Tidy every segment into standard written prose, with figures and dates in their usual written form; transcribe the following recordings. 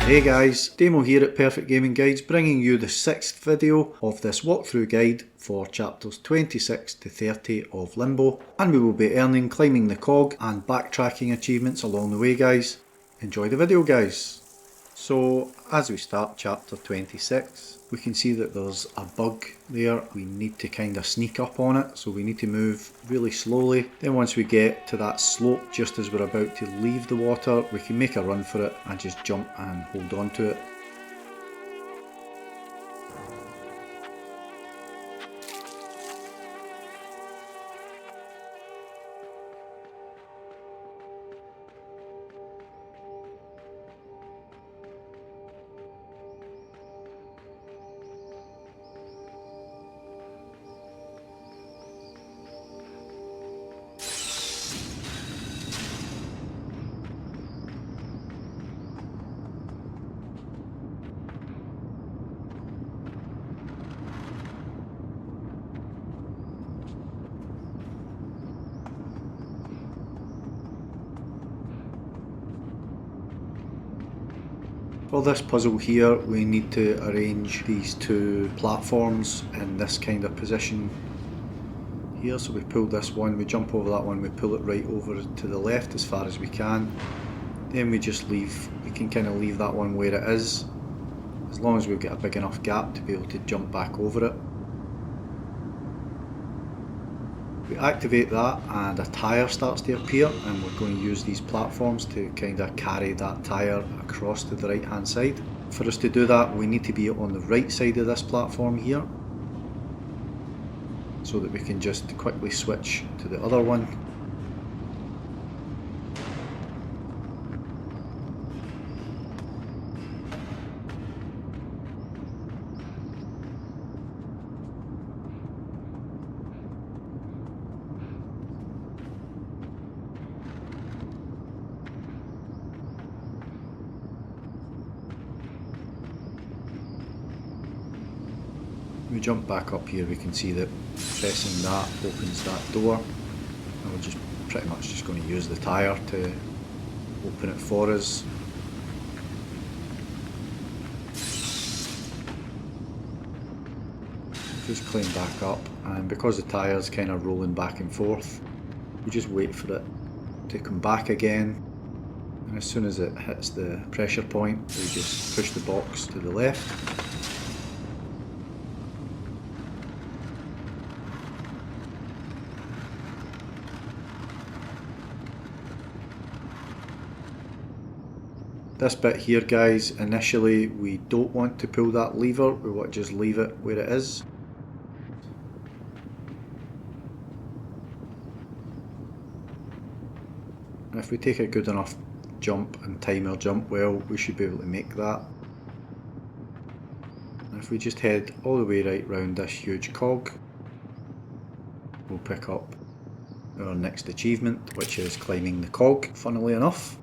Hey guys, Damo here at Perfect Gaming Guides, bringing you the 6th video of this walkthrough guide for chapters 26 to 30 of Limbo, and we will be earning climbing the cog and backtracking achievements along the way guys. Enjoy the video guys. So as we start chapter 26, we can see that there's a bug there. We need to kind of sneak up on it, so we need to move really slowly. Then once we get to that slope just as we're about to leave the water, we can make a run for it and just jump and hold on to it. For this puzzle here, we need to arrange these two platforms in this kind of position here. So we pull this one, we jump over that one, we pull it right over to the left as far as we can. Then we just leave, we can kind of leave that one where it is, as long as we've got a big enough gap to be able to jump back over it. We activate that and a tyre starts to appear, and we're going to use these platforms to kind of carry that tyre across to the right hand side. For us to do that, we need to be on the right side of this platform here, so that we can just quickly switch to the other one. We jump back up here, we can see that pressing that opens that door, and we're just pretty much just going to use the tyre to open it for us. Just climb back up, and because the tyre's kind of rolling back and forth, we just wait for it to come back again, and as soon as it hits the pressure point, we just push the box to the left. This bit here guys, initially we don't want to pull that lever, we want to just leave it where it is. And if we take a good enough jump and time our jump well, we should be able to make that. And if we just head all the way right round this huge cog, we'll pick up our next achievement, which is climbing the cog, funnily enough.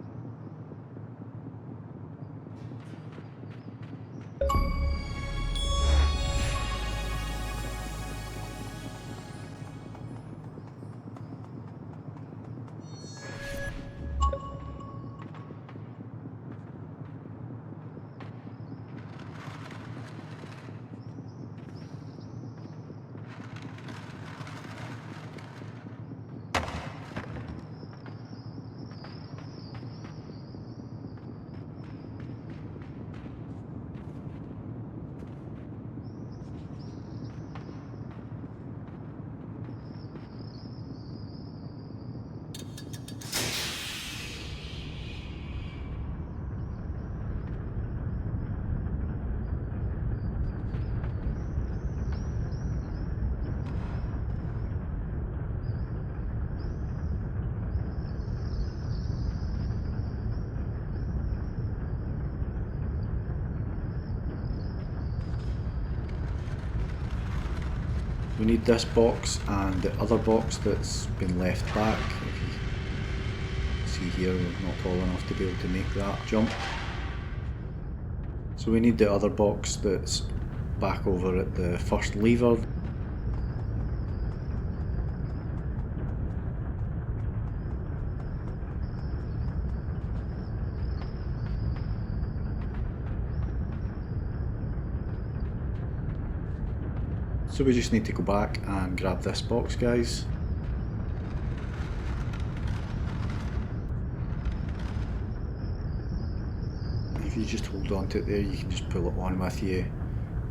We need this box and the other box that's been left back. If you see here, we're not tall enough to be able to make that jump. So we need the other box that's back over at the first lever. So we just need to go back and grab this box, guys. If you just hold on to it there, you can just pull it on with you,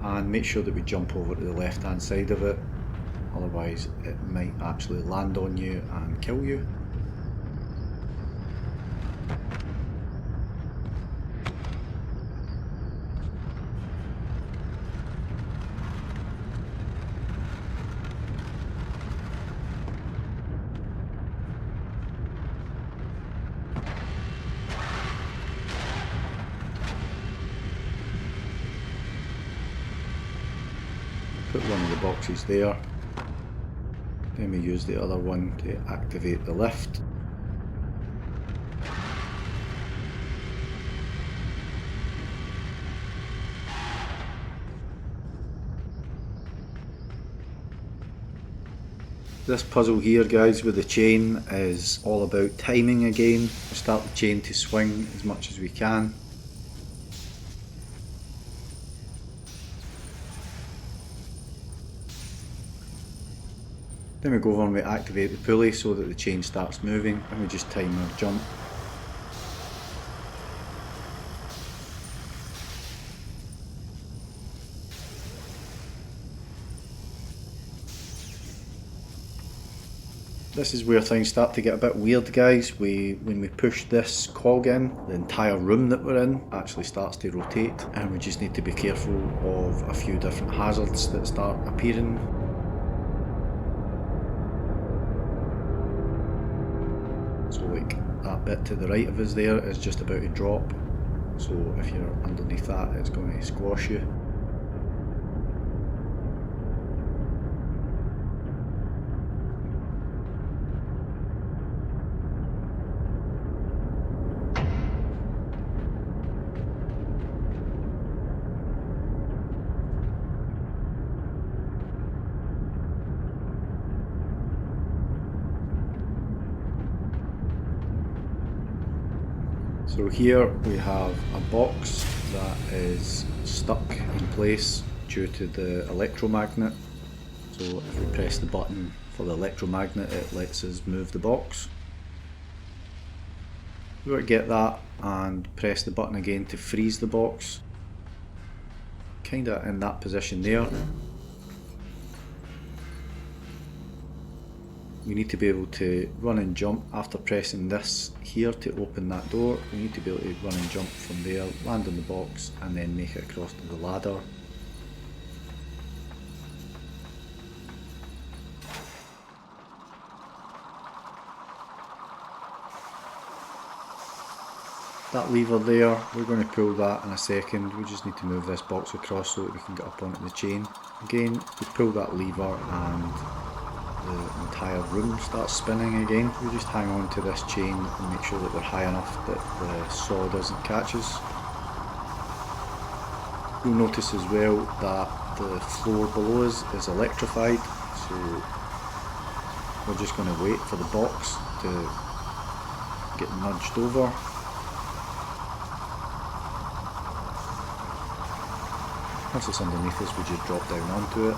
and make sure that we jump over to the left hand side of it, otherwise it might absolutely land on you and kill you. Put one of the boxes there, then we use the other one to activate the lift. This puzzle here, guys, with the chain is all about timing again. We start the chain to swing as much as we can. Then we go over and we activate the pulley so that the chain starts moving, and we just time our jump. This is where things start to get a bit weird, guys. When we push this cog in, the entire room that we're in actually starts to rotate, and we just need to be careful of a few different hazards that start appearing. So like that bit to the right of us there is just about to drop, so if you're underneath that, it's going to squash you. So here we have a box that is stuck in place due to the electromagnet. So if we press the button for the electromagnet, it lets us move the box. We want to get that and press the button again to freeze the box. Kinda in that position there. We need to be able to run and jump after pressing this here to open that door. We need to be able to run and jump from there, land on the box, and then make it across to the ladder. That lever there, we're going to pull that in a second. We just need to move this box across so that we can get up onto the chain. Again, we pull that lever and the entire room starts spinning again. We just hang on to this chain and make sure that we're high enough that the saw doesn't catch us. You'll notice as well that the floor below us is electrified, so we're just going to wait for the box to get nudged over. Once it's underneath us, we just drop down onto it.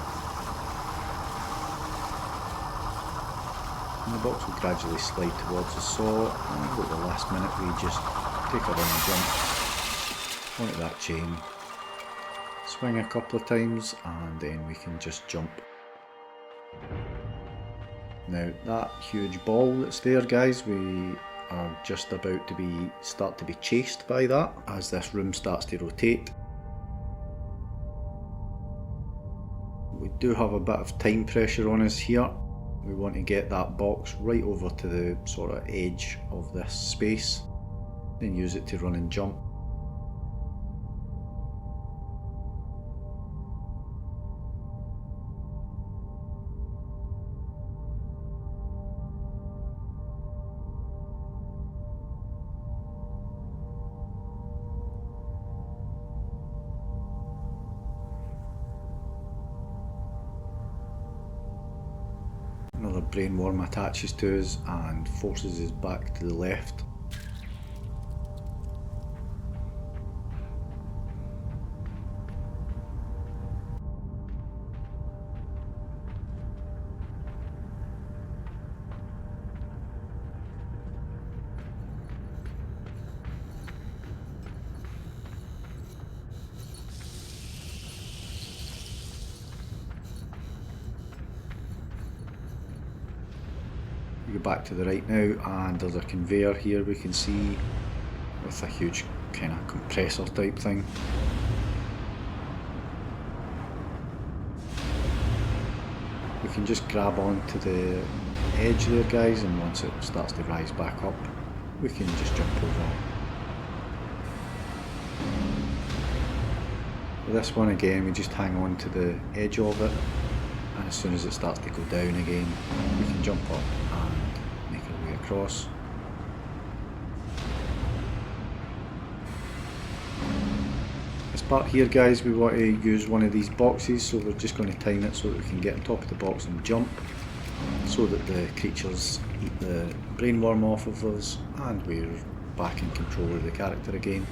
And the box will gradually slide towards the saw, and at the last minute we just take a run and jump onto that chain, swing a couple of times, and then we can just jump. Now that huge ball that's there, guys, we are just about to start to be chased by that as this room starts to rotate. We do have a bit of time pressure on us here. We want to get that box right over to the sort of edge of this space, then use it to run and jump. Another brain worm attaches to us and forces us back to the left. We go back to the right now and there's a conveyor here we can see with a huge kind of compressor type thing. We can just grab onto the edge there guys, and once it starts to rise back up we can just jump over. With this one again we just hang on to the edge of it, and as soon as it starts to go down again we can jump up and make our way across. This part here guys, we want to use one of these boxes, so we're just going to time it so that we can get on top of the box and jump, so that the creatures eat the brainworm off of us and we're back in control of the character again.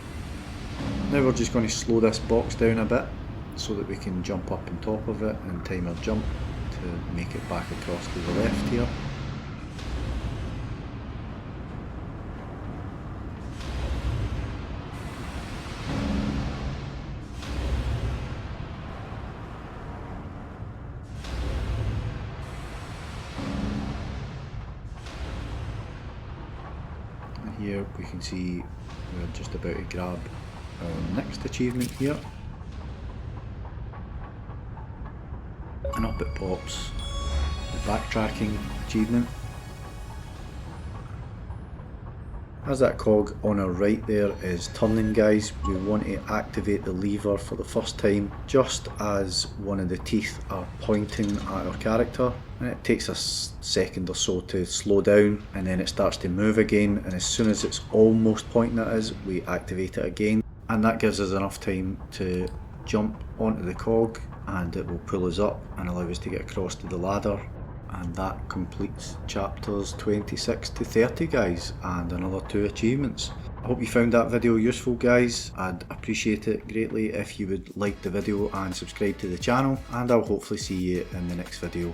Now we're just going to slow this box down a bit so that we can jump up on top of it and time our jump to make it back across to the left here. Here we can see we're just about to grab our next achievement here, and up it pops, the backtracking achievement. As that cog on our right there is turning guys, we want to activate the lever for the first time just as one of the teeth are pointing at our character, and it takes a second or so to slow down and then it starts to move again, and as soon as it's almost pointing at us we activate it again, and that gives us enough time to jump onto the cog and it will pull us up and allow us to get across to the ladder. And that completes chapters 26 to 30 guys, and another 2 achievements. I hope you found that video useful guys. I'd appreciate it greatly if you would like the video and subscribe to the channel, and I'll hopefully see you in the next video.